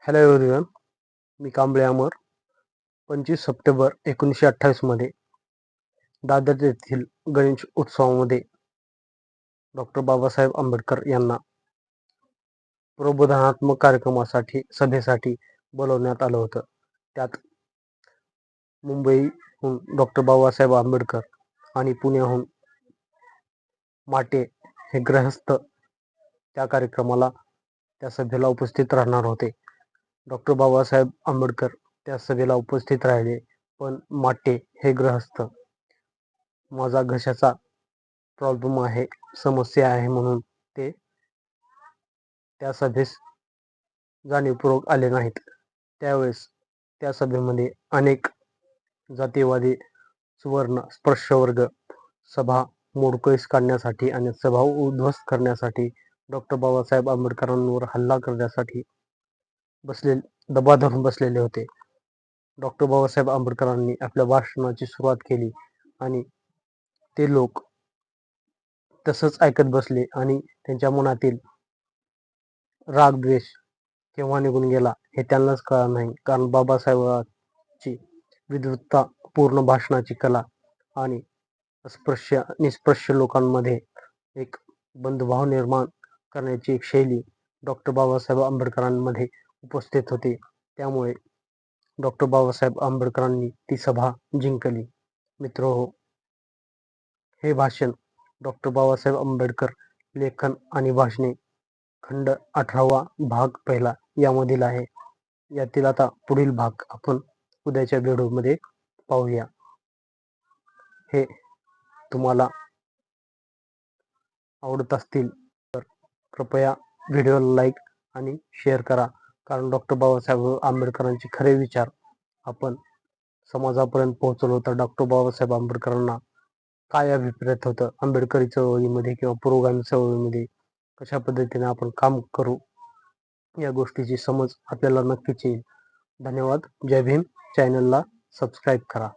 Hello everyone, मी कांबळे अमर. 25 September 1928 मध्ये दादर येथील गणेश उत्सवामध्ये डॉक्टर बाबासाहेब आंबेडकर यांना प्रबोधनात्मक कार्यक्रमासाठी सभेसाठी बोलवण्यात आलं होतं. त्यात मुंबईहून डॉक्टर बाबासाहेब आंबेडकर आणि पुण्याहून माटे हे गृहस्थ त्या कार्यक्रमाला त्या सभेला उपस्थित राहणार होते. डॉक्टर बाबासाहेब आंबेडकर त्या सभेला उपस्थित राहिले, पण माटे हे गृहस्थ माझा घशाचा प्रॉब्लेम आहे, समस्या आहे म्हणून ते त्या सभेस जाणीवपूर्वक आले नाहीत. त्यावेळेस त्या सभेमध्ये अनेक जातीवादी सुवर्ण स्पर्शवर्ग सभा मोडकळीस काढण्यासाठी आणि सभा उद्ध्वस्त करण्यासाठी डॉक्टर बाबासाहेब आंबेडकरांवर हल्ला करण्यासाठी दबा धरून बसलेले होते. डॉक्टर बाबासाहेब आंबेडकरांनी आपल्या भाषणाची सुरुवात केली आणि ते लोक तसंच ऐकत बसले आणि त्यांच्या मनातील राग द्वेष केव्हा निघून गेला हे त्यांनाच कळलं नाही. कारण बाबासाहेबांची विद्वत्ता, पूर्ण भाषणाची कला आणि निस्पृश्य लोकांमध्ये एक बंधुभाव निर्माण करण्याची एक शैली डॉक्टर बाबासाहेब आंबेडकरांमध्ये उपस्थित होते. त्यामुळे डॉक्टर बाबासाहेब आंबेडकरांनी ती सभा जिंकली. मित्रहो, हे भाषण डॉक्टर बाबासाहेब आंबेडकर लेखन आणि भाषणे खंड 18 भाग 1 यामधील आहे. यातील आता पुढील भाग आपण उद्याच्या व्हिडिओमध्ये पाहूया. हे तुम्हाला आवडत असतील तर कृपया व्हिडिओला लाईक आणि शेअर करा. कारण डॉक्टर बाबासाहेब आंबेडकरांचे खरे विचार आपण समाजापर्यंत पोहोचवलो तर डॉक्टर बाबासाहेब आंबेडकरांना काय अभिप्रेत होतं आंबेडकरी चळवळीमध्ये किंवा पुरोगामी चळवळीमध्ये, कशा पद्धतीने आपण काम करू या गोष्टीची समज आपल्याला नक्कीच येईल. धन्यवाद. जय भीम. चॅनलला सबस्क्राईब करा.